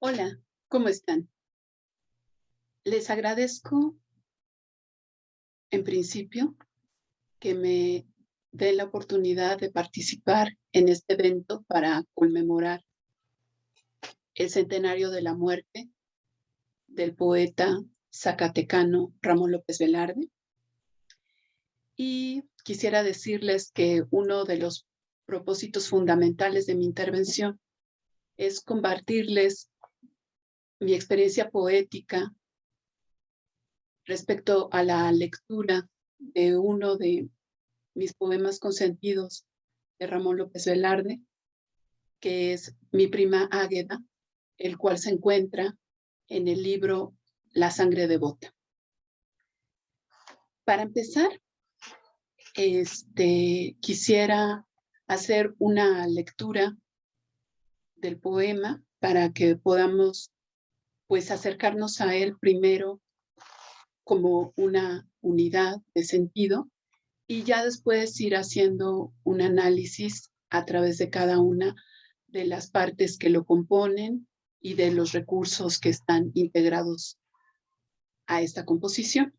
Hola, ¿cómo están? Les agradezco, en principio, que me den la oportunidad de participar en este evento para conmemorar el centenario de la muerte del poeta zacatecano Ramón López Velarde. Y quisiera decirles que uno de los propósitos fundamentales de mi intervención es compartirles mi experiencia poética respecto a la lectura de uno de mis poemas consentidos de Ramón López Velarde, que es Mi prima Águeda, el cual se encuentra en el libro La sangre devota. Para empezar, quisiera hacer una lectura del poema para que podamos pues acercarnos a él primero como una unidad de sentido y ya después ir haciendo un análisis a través de cada una de las partes que lo componen y de los recursos que están integrados a esta composición.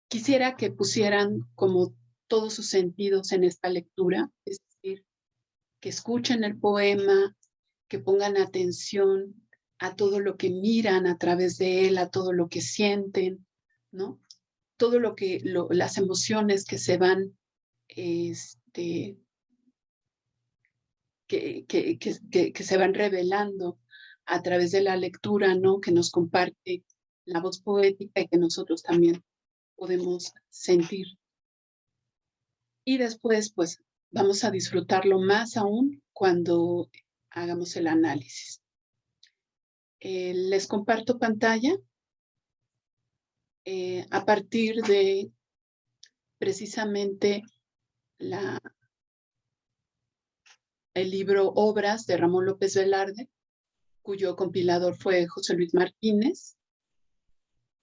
Quisiera que pusieran como todos sus sentidos en esta lectura, es decir, que escuchen el poema, que pongan atención a todo lo que miran a través de él, a todo lo que sienten, ¿no? Todo lo que, las emociones que se van, que se van revelando a través de la lectura, ¿no? Que nos comparte la voz poética y que nosotros también podemos sentir. Y después, pues, vamos a disfrutarlo más aún cuando hagamos el análisis. Les comparto pantalla a partir de precisamente el libro Obras de Ramón López Velarde, cuyo compilador fue José Luis Martínez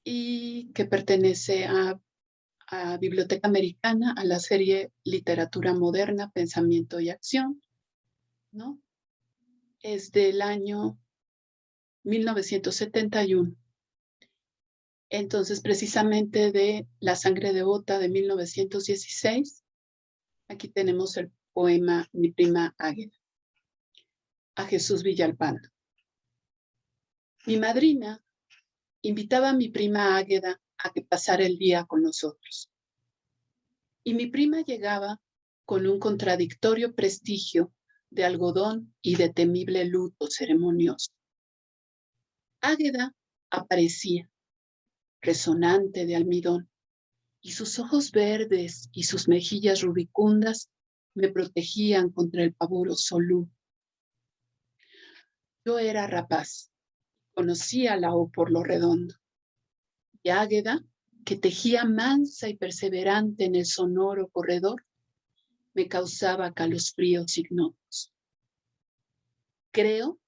y que pertenece a Biblioteca Americana, a la serie Literatura Moderna, Pensamiento y Acción, ¿no? Es del año 1971. Entonces, precisamente de La sangre devota de 1916, aquí tenemos el poema Mi prima Águeda, a Jesús Villalpando. Mi madrina invitaba a mi prima Águeda a que pasara el día con nosotros. Y mi prima llegaba con un contradictorio prestigio de algodón y de temible luto ceremonioso. Águeda aparecía, resonante de almidón, y sus ojos verdes y sus mejillas rubicundas me protegían contra el pavor absoluto. Yo era rapaz, conocía la O por lo redondo, y Águeda, que tejía mansa y perseverante en el sonoro corredor, me causaba calosfríos ignotos. Creo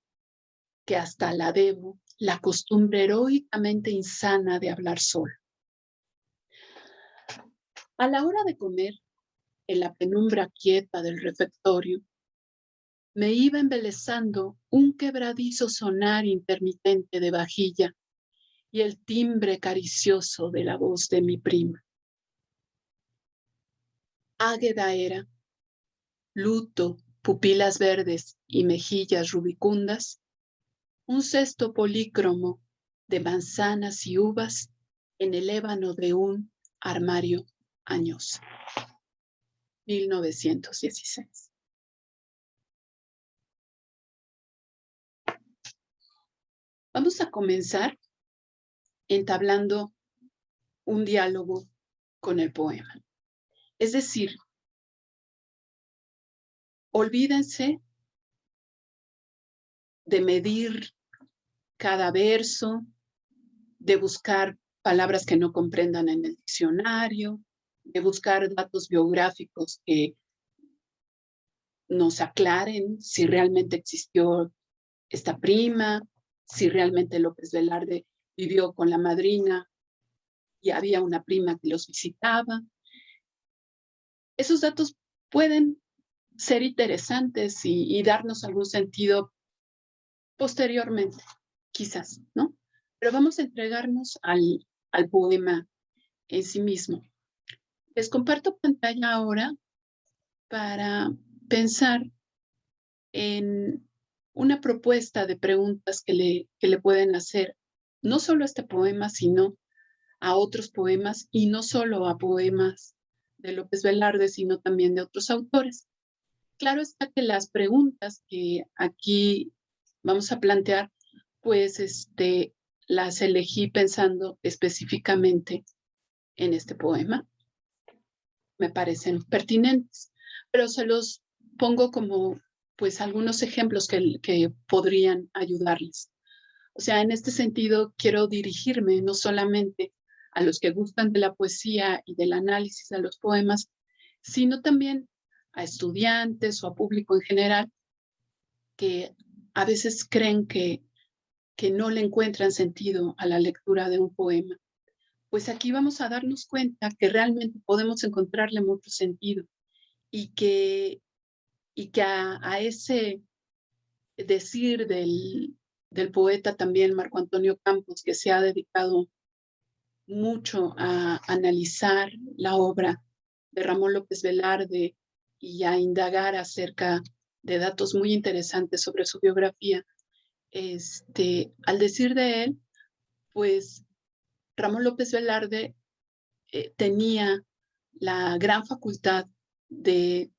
que hasta la debo la costumbre heroicamente insana de hablar solo. A la hora de comer, en la penumbra quieta del refectorio, me iba embelesando un quebradizo sonar intermitente de vajilla y el timbre caricioso de la voz de mi prima. Águeda era, luto, pupilas verdes y mejillas rubicundas, un cesto polícromo de manzanas y uvas en el ébano de un armario añoso. 1916. Vamos a comenzar entablando un diálogo con el poema. Es decir, olvídense de medir cada verso, de buscar palabras que no comprendan en el diccionario, de buscar datos biográficos que nos aclaren si realmente existió esta prima, si realmente López Velarde vivió con la madrina y había una prima que los visitaba. Esos datos pueden ser interesantes y darnos algún sentido posteriormente, quizás, ¿no? Pero vamos a entregarnos al poema en sí mismo. Les comparto pantalla ahora para pensar en una propuesta de preguntas que le pueden hacer, no solo a este poema, sino a otros poemas, y no solo a poemas de López Velarde, sino también de otros autores. Claro está que las preguntas que aquí vamos a plantear, pues las elegí pensando específicamente en este poema. Me parecen pertinentes, pero se los pongo como pues algunos ejemplos que podrían ayudarles. O sea, en este sentido quiero dirigirme no solamente a los que gustan de la poesía y del análisis de los poemas, sino también a estudiantes o a público en general que a veces creen que no le encuentran sentido a la lectura de un poema. Pues aquí vamos a darnos cuenta que realmente podemos encontrarle mucho sentido y que a ese decir del poeta también Marco Antonio Campos, que se ha dedicado mucho a analizar la obra de Ramón López Velarde y a indagar acerca de datos muy interesantes sobre su biografía. Al decir de él, pues Ramón López Velarde tenía la gran facultad de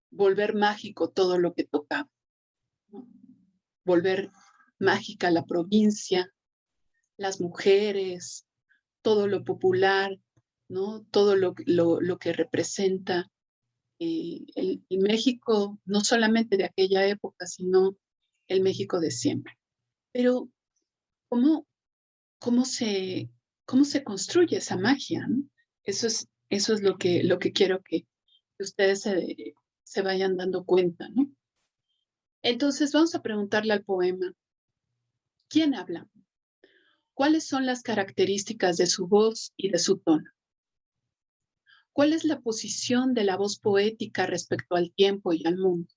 volver mágico todo lo que tocaba, ¿no? Volver mágica la provincia, las mujeres, todo lo popular, ¿no? Todo lo que representa el México, no solamente de aquella época, sino el México de siempre. Pero, ¿cómo, cómo, se, cómo se construye esa magia, ¿no? Eso es lo que quiero que ustedes se vayan dando cuenta, ¿no? Entonces, vamos a preguntarle al poema, ¿quién habla? ¿Cuáles son las características de su voz y de su tono? ¿Cuál es la posición de la voz poética respecto al tiempo y al mundo?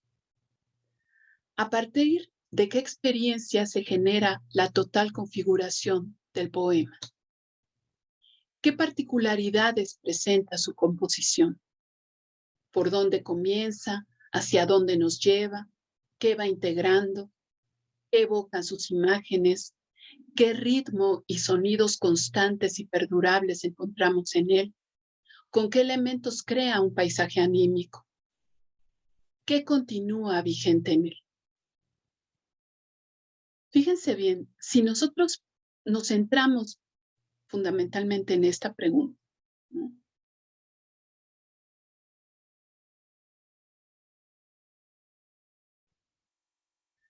¿A partir de qué experiencia se genera la total configuración del poema? ¿Qué particularidades presenta su composición? ¿Por dónde comienza? ¿Hacia dónde nos lleva? ¿Qué va integrando? ¿Qué evocan sus imágenes? ¿Qué ritmo y sonidos constantes y perdurables encontramos en él? ¿Con qué elementos crea un paisaje anímico? ¿Qué continúa vigente en él? Fíjense bien, si nosotros nos centramos fundamentalmente en esta pregunta, ¿no?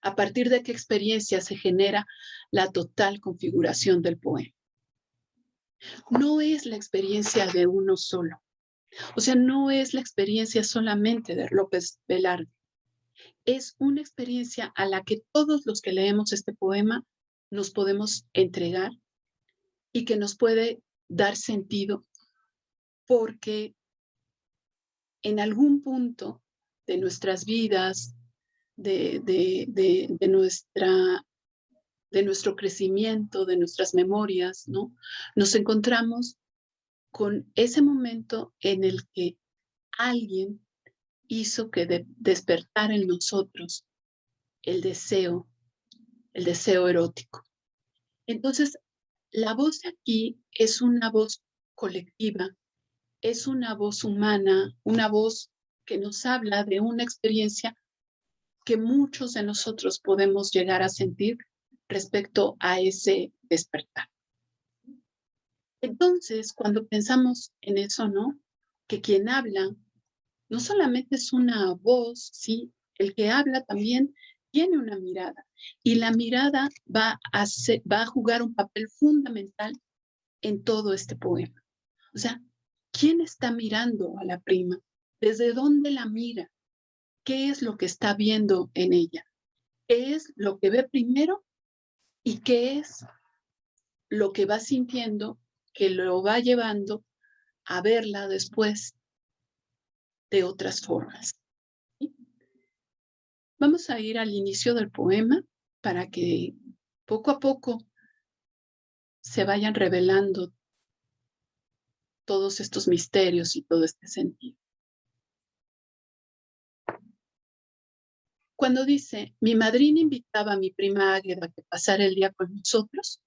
¿A partir de qué experiencia se genera la total configuración del poema? No es la experiencia de uno solo. O sea, no es la experiencia solamente de López Velarde. Es una experiencia a la que todos los que leemos este poema nos podemos entregar y que nos puede dar sentido porque en algún punto de nuestras vidas, de nuestro crecimiento, de nuestras memorias, ¿no? Nos encontramos con ese momento en el que alguien hizo que despertara en nosotros el deseo erótico. Entonces, la voz de aquí es una voz colectiva, es una voz humana, una voz que nos habla de una experiencia que muchos de nosotros podemos llegar a sentir respecto a ese despertar. Entonces, cuando pensamos en eso, ¿no? Que quien habla no solamente es una voz, ¿sí? El que habla también tiene una mirada y la mirada va a jugar un papel fundamental en todo este poema. O sea, ¿quién está mirando a la prima? ¿Desde dónde la mira? ¿Qué es lo que está viendo en ella? ¿Qué es lo que ve primero y qué es lo que va sintiendo que lo va llevando a verla después de otras formas? Vamos a ir al inicio del poema para que poco a poco se vayan revelando todos estos misterios y todo este sentido. Cuando dice, mi madrina invitaba a mi prima Águeda a que pasara el día con nosotros,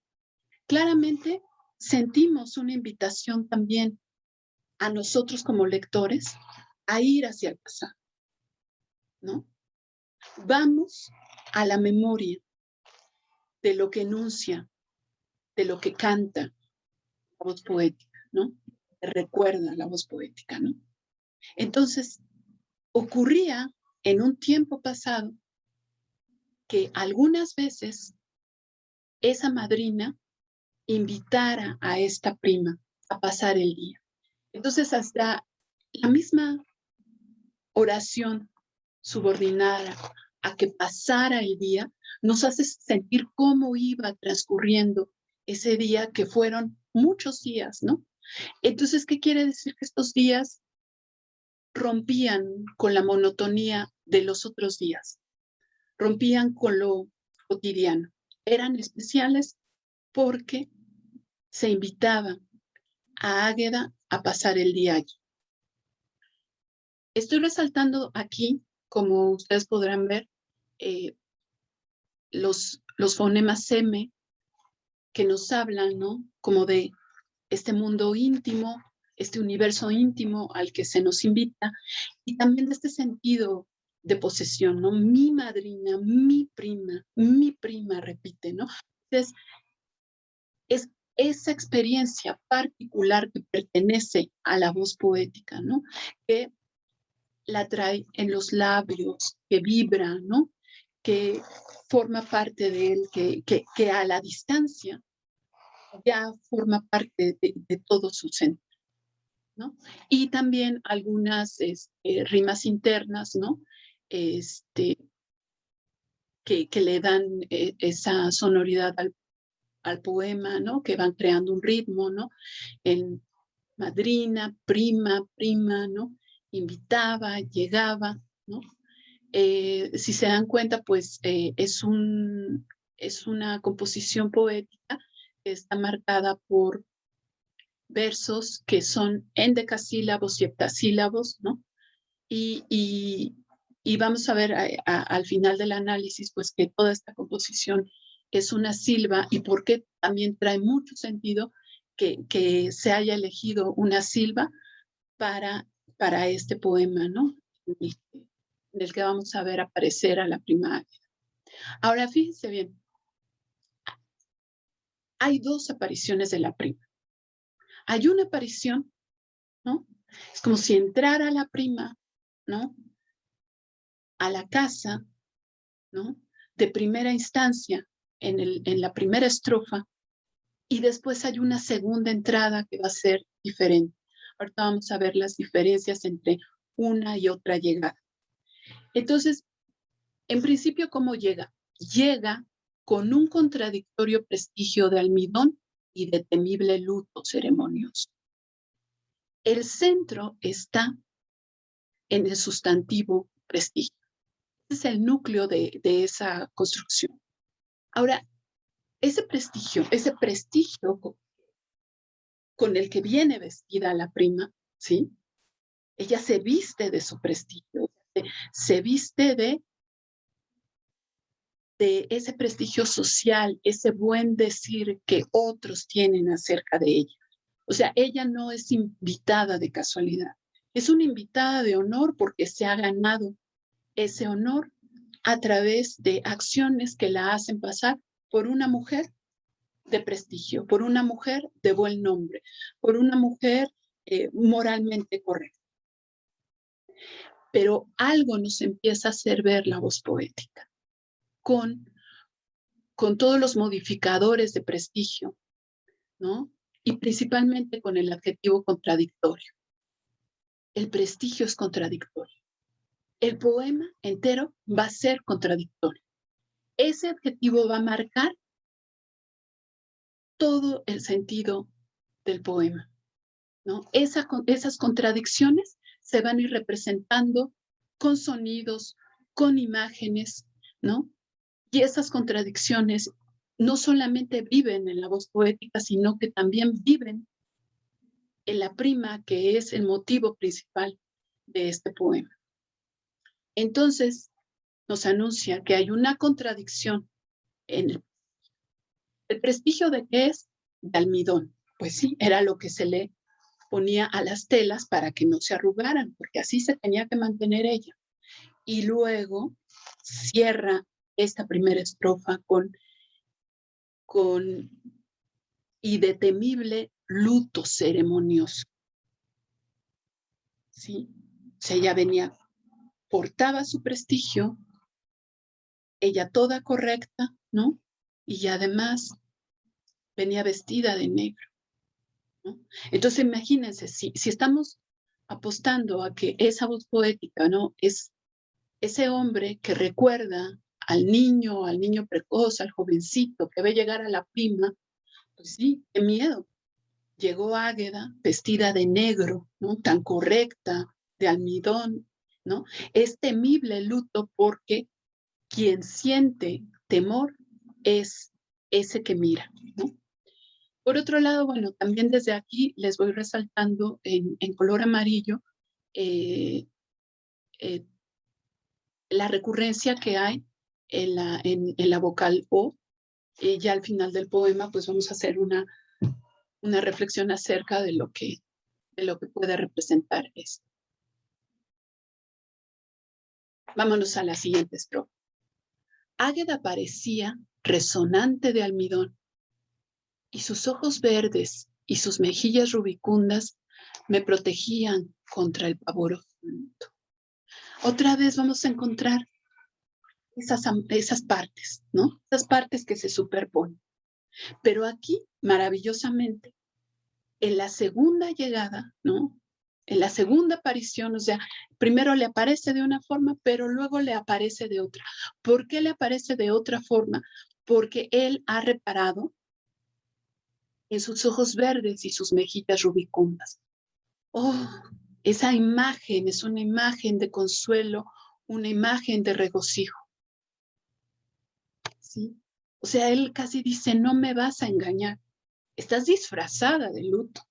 claramente sentimos una invitación también a nosotros como lectores a ir hacia el pasado, ¿no? Vamos a la memoria de lo que enuncia, de lo que canta la voz poética, ¿no? Recuerda la voz poética, ¿no? Entonces, ocurría en un tiempo pasado que algunas veces esa madrina invitara a esta prima a pasar el día. Entonces, hasta la misma oración subordinada a que pasara el día nos hace sentir cómo iba transcurriendo ese día, que fueron muchos días, ¿no? Entonces, ¿qué quiere decir? Que estos días rompían con la monotonía de los otros días, rompían con lo cotidiano, eran especiales porque se invitaba a Águeda a pasar el día allí. Estoy resaltando aquí, como ustedes podrán ver, los fonemas M que nos hablan, ¿no? Como de este mundo íntimo, este universo íntimo al que se nos invita, y también de este sentido de posesión, ¿no? Mi madrina, mi prima, repite, ¿no? Entonces, es esa experiencia particular que pertenece a la voz poética, ¿no? Que la trae en los labios, que vibra, ¿no? Que forma parte de él, que a la distancia ya forma parte de todo su sentido, ¿no? Y también algunas rimas internas, ¿no? Que le dan esa sonoridad al poema, ¿no? Que van creando un ritmo, ¿no? En madrina, prima, ¿no? Invitaba, llegaba, ¿no? Si se dan cuenta, pues es una composición poética que está marcada por versos que son endecasílabos y heptasílabos, ¿no? Y vamos a ver al final del análisis, pues que toda esta composición es una silva, y por qué también trae mucho sentido que se haya elegido una silva para este poema, ¿no? En el que vamos a ver aparecer a la prima Águeda. Ahora, fíjense bien, hay dos apariciones de la prima. Hay una aparición, ¿no? Es como si entrara la prima, ¿no? A la casa, ¿no? De primera instancia, en la primera estrofa, y después hay una segunda entrada que va a ser diferente. Ahorita vamos a ver las diferencias entre una y otra llegada. Entonces, en principio, ¿cómo llega? Llega con un contradictorio prestigio de almidón y de temible luto ceremonioso. El centro está en el sustantivo prestigio. Ese es el núcleo de esa construcción. Ahora, ese prestigio con el que viene vestida la prima, ¿sí? Ella se viste de su prestigio, se viste de ese prestigio social, ese buen decir que otros tienen acerca de ella. O sea, ella no es invitada de casualidad, es una invitada de honor porque se ha ganado ese honor a través de acciones que la hacen pasar por una mujer de prestigio, por una mujer de buen nombre, por una mujer moralmente correcta. Pero algo nos empieza a hacer ver la voz poética con todos los modificadores de prestigio, ¿no? Y principalmente con el adjetivo contradictorio. El prestigio es contradictorio. El poema entero va a ser contradictorio. Ese adjetivo va a marcar todo el sentido del poema, ¿no? Esas contradicciones se van a ir representando con sonidos, con imágenes, ¿no? Y esas contradicciones no solamente viven en la voz poética, sino que también viven en la prima, que es el motivo principal de este poema. Entonces, nos anuncia que hay una contradicción en el prestigio de qué es, de almidón. Pues sí, era lo que se le ponía a las telas para que no se arrugaran, porque así se tenía que mantener ella. Y luego cierra esta primera estrofa con y de temible luto ceremonioso. ¿Sí? O sea, ella venía, portaba su prestigio, ella toda correcta, ¿no? Y además venía vestida de negro, ¿no? Entonces imagínense, si estamos apostando a que esa voz poética, ¿no? Es ese hombre que recuerda al niño precoz, al jovencito que ve llegar a la prima, pues sí, qué miedo. Llegó Águeda vestida de negro, ¿no? Tan correcta, de almidón, ¿no? Es temible el luto porque quien siente temor es ese que mira, ¿no? Por otro lado, bueno, también desde aquí les voy resaltando en color amarillo eh, eh, la recurrencia que hay en la vocal O. Ya al final del poema, pues vamos a hacer una reflexión acerca de lo que puede representar esto. Vámonos a la siguiente estrofa. Águeda parecía resonante de almidón, y sus ojos verdes y sus mejillas rubicundas me protegían contra el pavoroso luto. Otra vez vamos a encontrar esas partes, ¿no? Esas partes que se superponen. Pero aquí, maravillosamente, en la segunda llegada, ¿no? En la segunda aparición, o sea, primero le aparece de una forma, pero luego le aparece de otra. ¿Por qué le aparece de otra forma? Porque él ha reparado en sus ojos verdes y sus mejillas rubicundas. Oh, esa imagen es una imagen de consuelo, una imagen de regocijo. ¿Sí? O sea, él casi dice, no me vas a engañar, estás disfrazada de luto.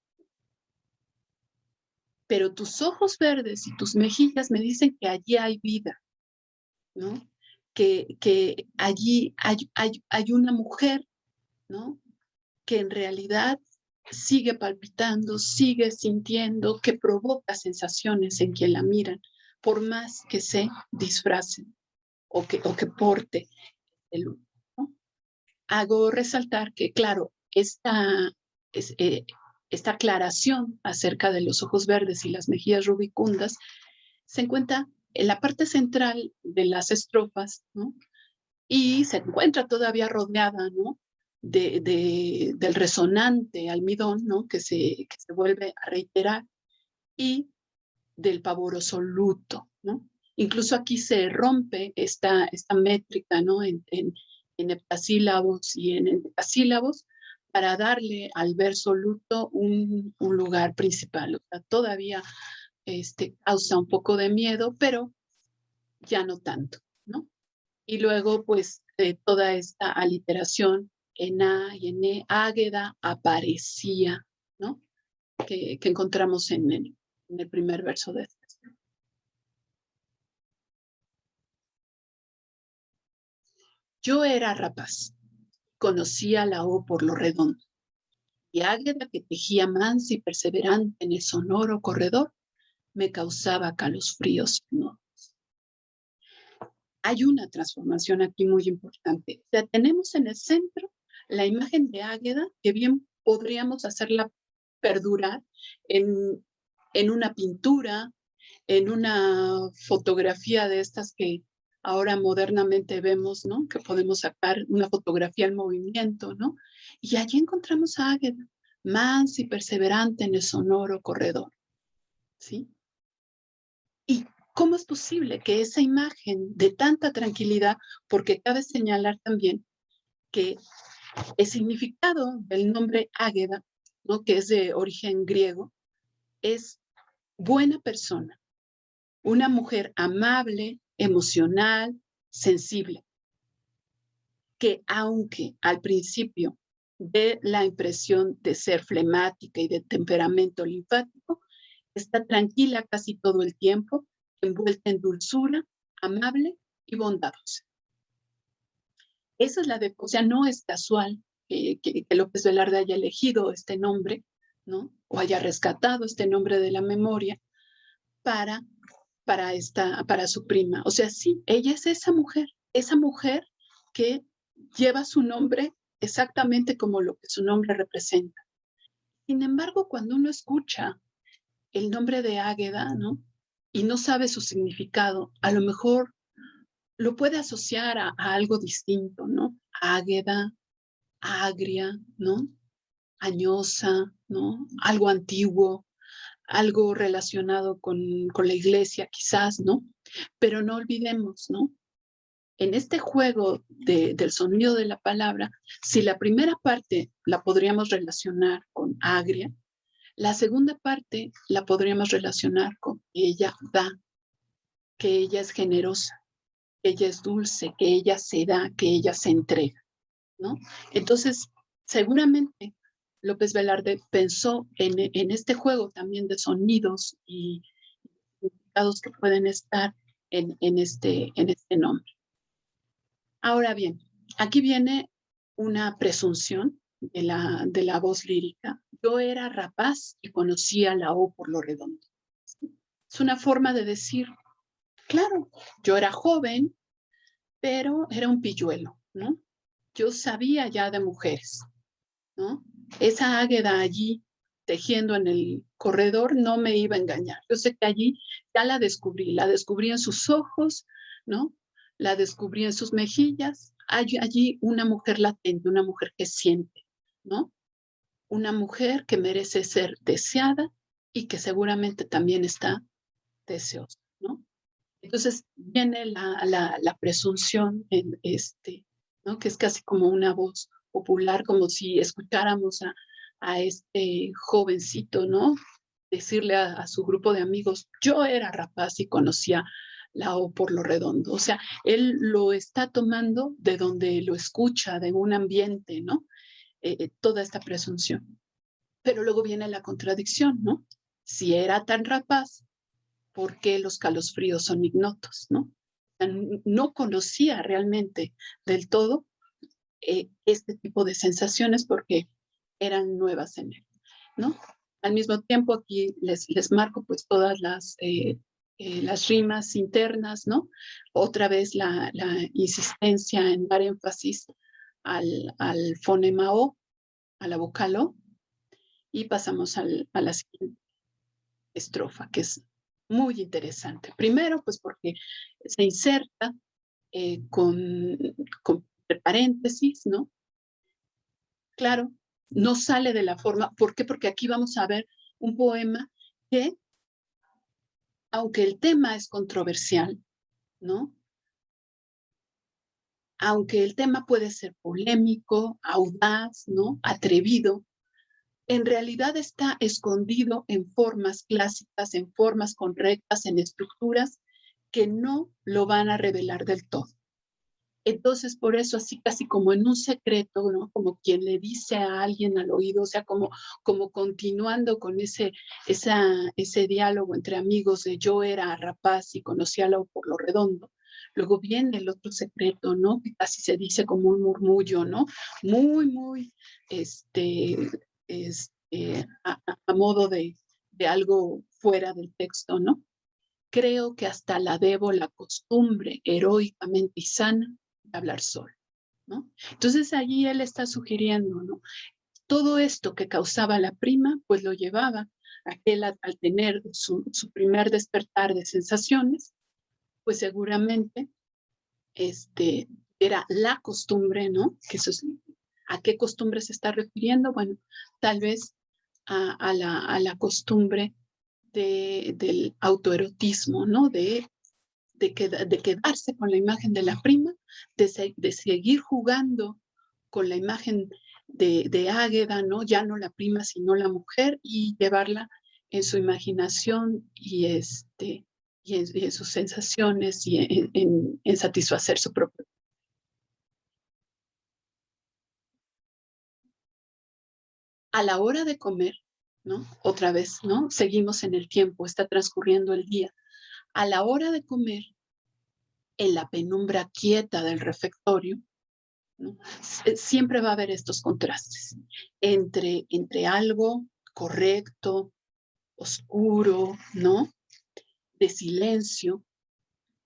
Pero tus ojos verdes y tus mejillas me dicen que allí hay vida, ¿no? Que allí hay una mujer, ¿no? Que en realidad sigue palpitando, sigue sintiendo, que provoca sensaciones en quien la miran, por más que se disfracen o que porte el luto, ¿no? Hago resaltar que, claro, esta aclaración acerca de los ojos verdes y las mejillas rubicundas se encuentra en la parte central de las estrofas, ¿no? Y se encuentra todavía rodeada, ¿no? Del resonante almidón, ¿no? Que se vuelve a reiterar, y del pavoroso luto, ¿no? Incluso aquí se rompe esta métrica, ¿no? En heptasílabos y en endecasílabos, para darle al verso luto un lugar principal. O sea, todavía causa un poco de miedo, pero ya no tanto, ¿no? Y luego, pues, toda esta aliteración en A y en E, Águeda aparecía, ¿no? Que encontramos en el primer verso de esta. Yo era rapaz, conocía la O por lo redondo, y Águeda que tejía mansa y perseverante en el sonoro corredor, me causaba calosfríos, ¿no? Hay una transformación aquí muy importante. O sea, tenemos en el centro la imagen de Águeda, que bien podríamos hacerla perdurar en una pintura, en una fotografía de estas que ahora modernamente vemos, ¿no? Que podemos sacar una fotografía en movimiento, ¿no? Y allí encontramos a Águeda, mansa y perseverante en el sonoro corredor, ¿sí? Y ¿cómo es posible que esa imagen de tanta tranquilidad, porque cabe señalar también que el significado del nombre Águeda, ¿no? Que es de origen griego, es buena persona, una mujer amable, emocional, sensible, que aunque al principio dé la impresión de ser flemática y de temperamento linfático, está tranquila casi todo el tiempo, envuelta en dulzura, amable y bondadosa. Esa es o sea, no es casual que López Velarde haya elegido este nombre, ¿no? O haya rescatado este nombre de la memoria para para su prima. O sea, sí, ella es esa mujer que lleva su nombre exactamente como lo que su nombre representa. Sin embargo, cuando uno escucha el nombre de Águeda, ¿no? Y no sabe su significado, a lo mejor lo puede asociar a algo distinto, ¿no? Águeda, agria, ¿no? Añosa, ¿no? Algo antiguo, algo relacionado con la iglesia, quizás, ¿no? Pero no olvidemos, ¿no? En este juego del sonido de la palabra, si la primera parte la podríamos relacionar con agria, la segunda parte la podríamos relacionar con que ella da, que ella es generosa, que ella es dulce, que ella se da, que ella se entrega, ¿no? Entonces, seguramente López Velarde pensó en este juego también de sonidos y significados que pueden estar en este nombre. Ahora bien, aquí viene una presunción de la voz lírica. Yo era rapaz y conocía la O por lo redondo. Es una forma de decir, claro, yo era joven, pero era un pilluelo, ¿no? Yo sabía ya de mujeres, ¿no? Esa águeda allí tejiendo en el corredor no me iba a engañar. Yo sé que allí ya la descubrí en sus ojos, ¿no? La descubrí en sus mejillas. Hay allí una mujer latente, una mujer que siente, ¿no? Una mujer que merece ser deseada y que seguramente también está deseosa, ¿no? Entonces viene la presunción en ¿no? Que es casi como una voz popular, como si escucháramos a este jovencito, ¿no? Decirle a su grupo de amigos, yo era rapaz y conocía la O por lo redondo. O sea, él lo está tomando de donde lo escucha, de un ambiente, ¿no? Toda esta presunción. Pero luego viene la contradicción, ¿no? Si era tan rapaz, ¿por qué los calosfríos son ignotos, no? No conocía realmente del todo este tipo de sensaciones porque eran nuevas en él, ¿no? Al mismo tiempo aquí les marco pues todas las rimas internas, ¿no? Otra vez la insistencia en dar énfasis al fonema O, a la vocal O, y pasamos a la siguiente estrofa, que es muy interesante. Primero, pues porque se inserta con paréntesis, ¿no? Claro, no sale de la forma. ¿Por qué? Porque aquí vamos a ver un poema que, aunque el tema es controversial, ¿no? Aunque el tema puede ser polémico, audaz, ¿no? Atrevido, en realidad está escondido en formas clásicas, en formas correctas, en estructuras que no lo van a revelar del todo. Entonces, por eso, así casi como en un secreto, ¿no? Como quien le dice a alguien al oído, o sea, como continuando con ese diálogo entre amigos de yo era rapaz y conocía por lo redondo. Luego viene el otro secreto, ¿no? Que casi se dice como un murmullo, ¿no? Muy, muy, a modo de algo fuera del texto, ¿no? Creo que hasta la debo la costumbre heroicamente y sana de hablar solo, ¿no? Entonces allí él está sugiriendo, ¿no? Todo esto que causaba la prima, pues lo llevaba a él al tener su primer despertar de sensaciones, pues seguramente era la costumbre, ¿no? Que eso es, ¿a qué costumbre se está refiriendo? Bueno, tal vez a la costumbre del autoerotismo, ¿no? De quedarse con la imagen de la prima, de seguir jugando con la imagen de Águeda, ¿no? Ya no la prima, sino la mujer, y llevarla en su imaginación y y en sus sensaciones y en satisfacer su propio. A la hora de comer, ¿no? Otra vez, ¿no? Seguimos en el tiempo, está transcurriendo el día. A la hora de comer, en la penumbra quieta del refectorio, ¿no? Siempre va a haber estos contrastes entre algo correcto, oscuro, ¿no? De silencio,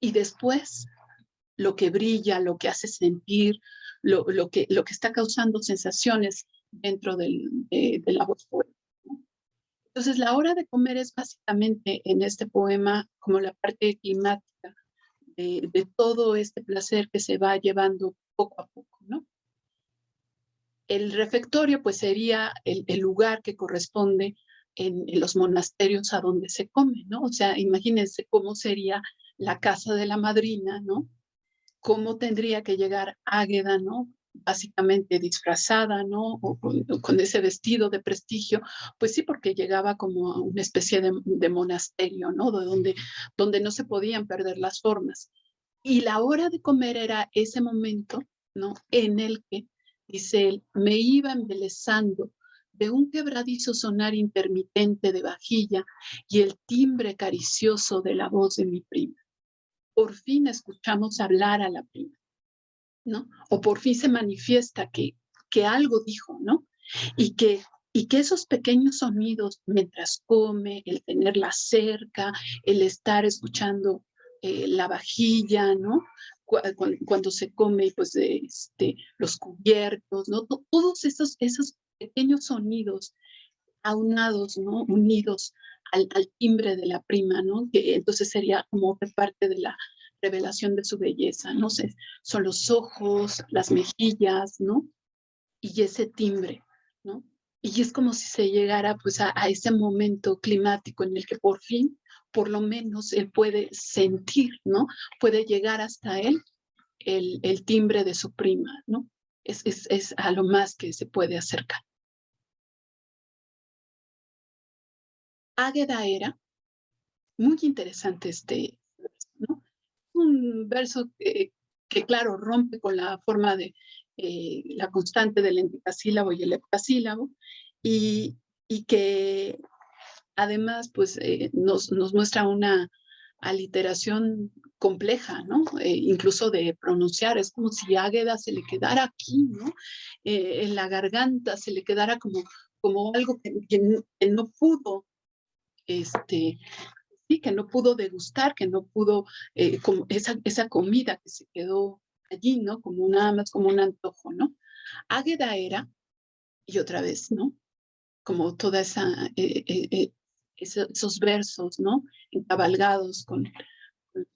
y después lo que brilla, lo que hace sentir, lo que está causando sensaciones dentro de la voz poética. Entonces, la hora de comer es básicamente en este poema como la parte climática de todo este placer que se va llevando poco a poco, ¿no? El refectorio, pues, sería el lugar que corresponde en los monasterios a donde se come, ¿no? O sea, imagínense cómo sería la casa de la madrina, ¿no? Cómo tendría que llegar Águeda, ¿no? Básicamente disfrazada, ¿no? O con ese vestido de prestigio, pues sí, porque llegaba como a una especie de monasterio, ¿no? Donde no se podían perder las formas. Y la hora de comer era ese momento, ¿no? En el que, dice él, me iba embelesando de un quebradizo sonar intermitente de vajilla y el timbre caricioso de la voz de mi prima. Por fin escuchamos hablar a la prima, ¿no? O por fin se manifiesta que algo dijo, ¿no? Y que, y que esos pequeños sonidos mientras come, el tenerla cerca, el estar escuchando la vajilla, ¿no? Cuando se come, pues, los cubiertos, ¿no? Todos esos pequeños sonidos aunados, ¿no? Unidos al timbre de la prima, ¿no? Que entonces sería como parte de la revelación de su belleza, ¿no? Son los ojos, las mejillas, ¿no? Y ese timbre, ¿no? Y es como si se llegara pues a ese momento climático en el que por fin, por lo menos, él puede sentir, ¿no? Puede llegar hasta él el timbre de su prima, ¿no? Es a lo más que se puede acercar. Águeda era muy interesante ¿no? Un verso que, claro, rompe con la forma de la constante del endecasílabo y el heptasílabo, y, y que además pues, nos muestra una aliteración compleja, ¿no? Incluso de pronunciar, es como si Águeda se le quedara aquí, ¿no? En la garganta se le quedara como algo que no pudo sí, que no pudo degustar, que no pudo, como esa comida que se quedó allí, ¿no? Como nada más como un antojo, ¿no? Águeda era, y otra vez, ¿no? Como toda esos versos, ¿no? Encabalgados con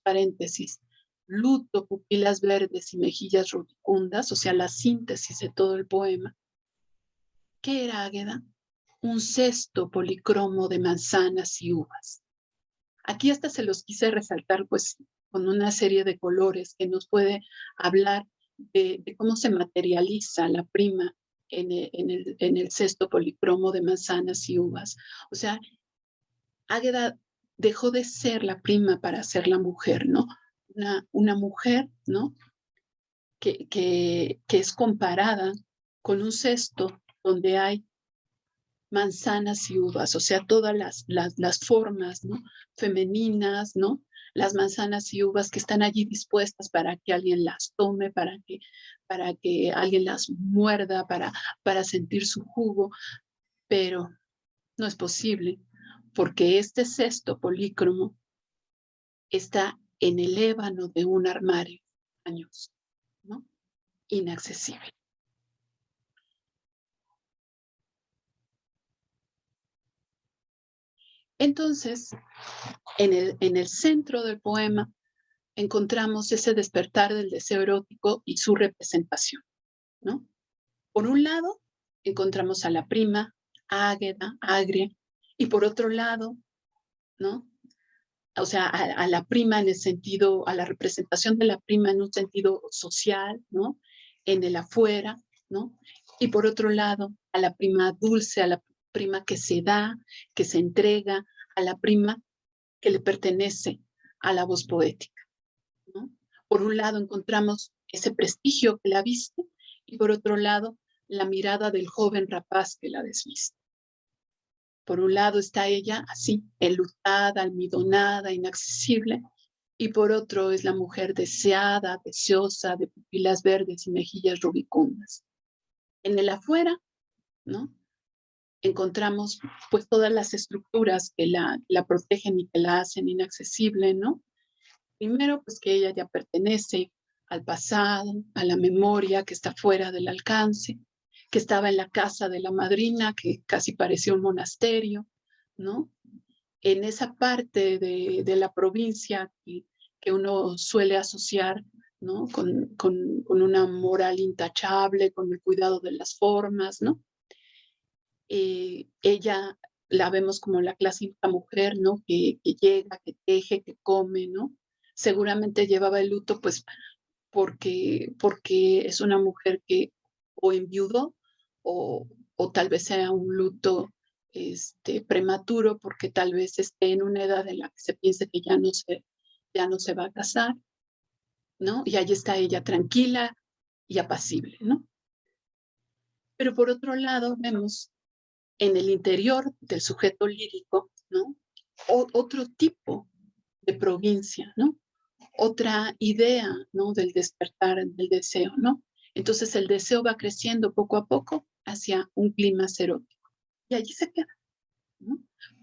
paréntesis. Luto, pupilas verdes y mejillas rubicundas, o sea, la síntesis de todo el poema. ¿Qué era Águeda? Un cesto policromo de manzanas y uvas. Aquí hasta se los quise resaltar, pues, con una serie de colores que nos puede hablar de cómo se materializa la prima en el cesto policromo de manzanas y uvas. O sea, Águeda dejó de ser la prima para ser la mujer, ¿no? Una mujer, ¿no? Que es comparada con un cesto donde hay manzanas y uvas, o sea, todas las formas, ¿no? Femeninas, ¿no? Las manzanas y uvas que están allí dispuestas para que alguien las tome, para que alguien las muerda, para sentir su jugo, pero no es posible, porque este cesto polícromo está en el ébano de un armario, años, ¿no? Inaccesible. Entonces, en el centro del poema encontramos ese despertar del deseo erótico y su representación, ¿no? Por un lado, encontramos a la prima, Águeda, Agria, y por otro lado, ¿no? O sea, a la prima en el sentido, a la representación de la prima en un sentido social, ¿no? En el afuera, ¿no? Y por otro lado, a la prima dulce, a la prima que se da, que se entrega, a la prima que le pertenece a la voz poética, ¿no? Por un lado encontramos ese prestigio que la viste y por otro lado la mirada del joven rapaz que la desviste. Por un lado está ella así, enlutada, almidonada, inaccesible, y por otro es la mujer deseada, deseosa, de pupilas verdes y mejillas rubicundas. En el afuera, ¿no? Encontramos pues todas las estructuras que la protegen y que la hacen inaccesible, ¿no? Primero, pues que ella ya pertenece al pasado, a la memoria que está fuera del alcance, que estaba en la casa de la madrina, que casi parecía un monasterio, ¿no? En esa parte de la provincia que uno suele asociar, ¿no? Con una moral intachable, con el cuidado de las formas, ¿no? Ella la vemos como la clásica mujer, ¿no? Que llega, que teje, que come, ¿no? Seguramente llevaba el luto, pues, porque es una mujer que o enviudó o tal vez sea un luto prematuro, porque tal vez esté en una edad en la que se piense que ya no se va a casar, ¿no? Y ahí está ella tranquila y apacible, ¿no? Pero por otro lado, vemos en el interior del sujeto lírico, ¿no? Otro tipo de provincia, ¿no? Otra idea, ¿no? Del despertar del deseo, ¿no? Entonces el deseo va creciendo poco a poco hacia un clima erótico y allí se queda, ¿no?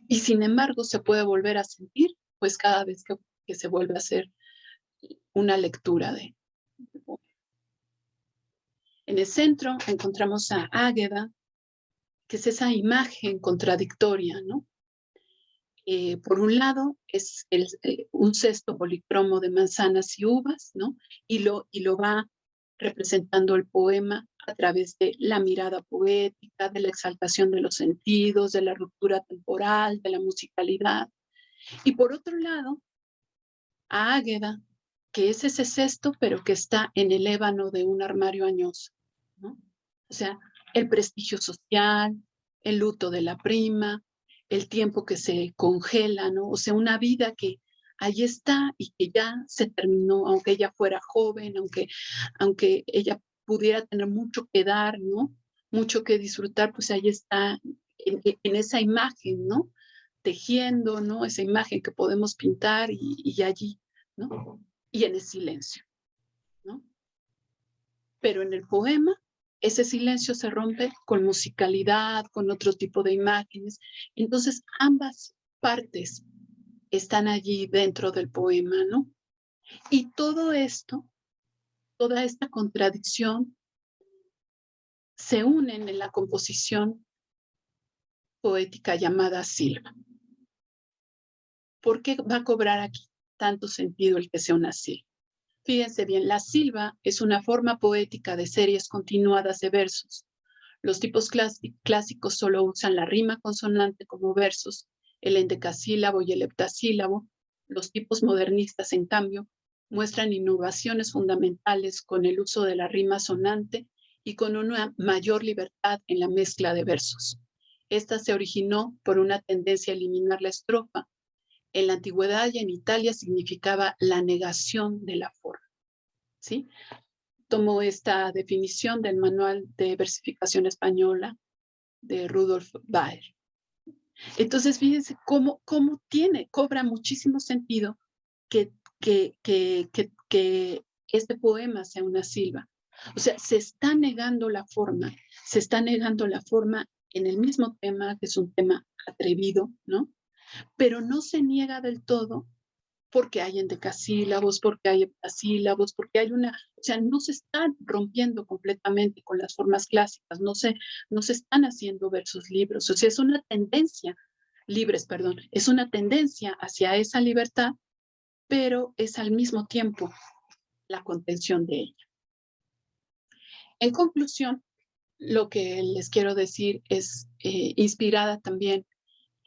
Y sin embargo se puede volver a sentir, pues cada vez que se vuelve a hacer una lectura de. En el centro encontramos a Águeda, que es esa imagen contradictoria, ¿no? Por un lado es un cesto policromo de manzanas y uvas, ¿no? Y lo va representando el poema a través de la mirada poética, de la exaltación de los sentidos, de la ruptura temporal, de la musicalidad. Y por otro lado, a Águeda, que es ese cesto, pero que está en el ébano de un armario añoso, ¿no? O sea, el prestigio social, el luto de la prima, el tiempo que se congela, ¿no? O sea, una vida que ahí está y que ya se terminó, aunque ella fuera joven, aunque ella pudiera tener mucho que dar, ¿no? Mucho que disfrutar, pues ahí está en esa imagen, ¿no? Tejiendo, ¿no? Esa imagen que podemos pintar y allí, ¿no? Y en el silencio, ¿no? Pero en el poema, ese silencio se rompe con musicalidad, con otro tipo de imágenes. Entonces, ambas partes están allí dentro del poema, ¿no? Y todo esto, toda esta contradicción, se unen en la composición poética llamada Silva. ¿Por qué va a cobrar aquí tanto sentido el que sea una silva? Fíjense bien, la silva es una forma poética de series continuadas de versos. Los tipos clásicos solo usan la rima consonante como versos, el endecasílabo y el heptasílabo. Los tipos modernistas, en cambio, muestran innovaciones fundamentales con el uso de la rima sonante y con una mayor libertad en la mezcla de versos. Esta se originó por una tendencia a eliminar la estrofa. En la antigüedad y en Italia significaba la negación de la forma, ¿sí? Tomó esta definición del Manual de Versificación Española de Rudolf Baer. Entonces, fíjense cómo cobra muchísimo sentido que este poema sea una silva. O sea, se está negando la forma en el mismo tema, que es un tema atrevido, ¿no? Pero no se niega del todo porque hay endecasílabos, porque hay heptasílabos, porque hay o sea, no se están rompiendo completamente con las formas clásicas, no se están haciendo versos libres, o sea, es una tendencia, es una tendencia hacia esa libertad, pero es al mismo tiempo la contención de ella. En conclusión, lo que les quiero decir es, inspirada también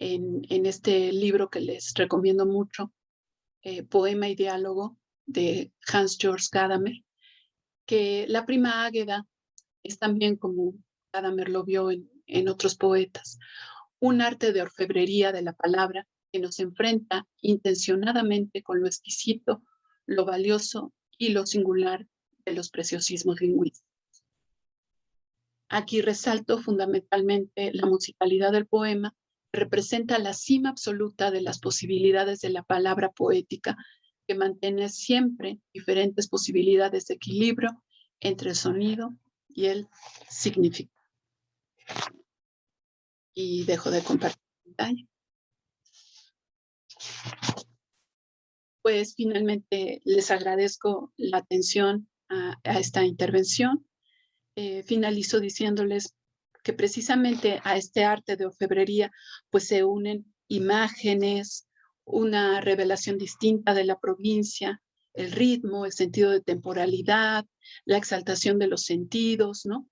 en este libro que les recomiendo mucho, Poema y Diálogo, de Hans-Georg Gadamer, que la prima Águeda es también, como Gadamer lo vio en otros poetas, un arte de orfebrería de la palabra que nos enfrenta intencionadamente con lo exquisito, lo valioso y lo singular de los preciosismos lingüísticos. Aquí resalto fundamentalmente la musicalidad del poema, que representa la cima absoluta de las posibilidades de la palabra poética, que mantiene siempre diferentes posibilidades de equilibrio entre el sonido y el significado. Y dejo de compartir pantalla. Pues finalmente les agradezco la atención a esta intervención. Finalizo diciéndoles que precisamente a este arte de orfebrería pues se unen imágenes, una revelación distinta de la provincia, el ritmo, el sentido de temporalidad, la exaltación de los sentidos, ¿no?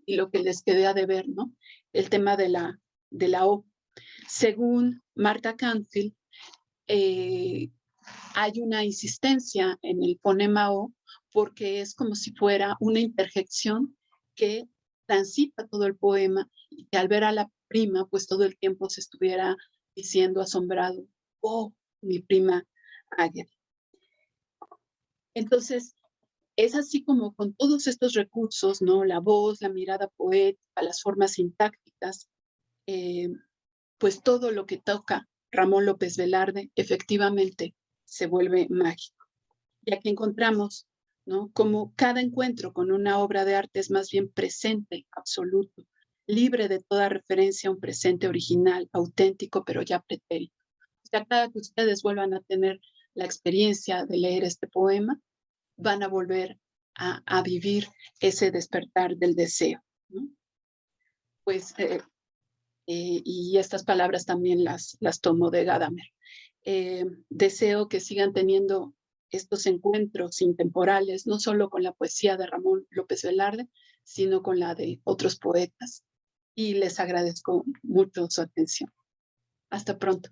Y lo que les quedé a deber, ¿no? El tema de la O. Según Martha Canfield, hay una insistencia en el fonema O porque es como si fuera una interjección que transita todo el poema y que al ver a la prima, pues todo el tiempo se estuviera diciendo asombrado, oh, mi prima Águeda. Entonces, es así como con todos estos recursos, ¿no? La voz, la mirada poética, las formas sintácticas, pues todo lo que toca Ramón López Velarde efectivamente se vuelve mágico. Y aquí encontramos, ¿no?, como cada encuentro con una obra de arte es más bien presente, absoluto, libre de toda referencia a un presente original, auténtico, pero ya pretérito. O sea, cada que ustedes vuelvan a tener la experiencia de leer este poema, van a volver a vivir ese despertar del deseo, ¿no? Pues, y estas palabras también las tomo de Gadamer. Deseo que sigan teniendo estos encuentros intemporales, no solo con la poesía de Ramón López Velarde, sino con la de otros poetas. Y les agradezco mucho su atención. Hasta pronto.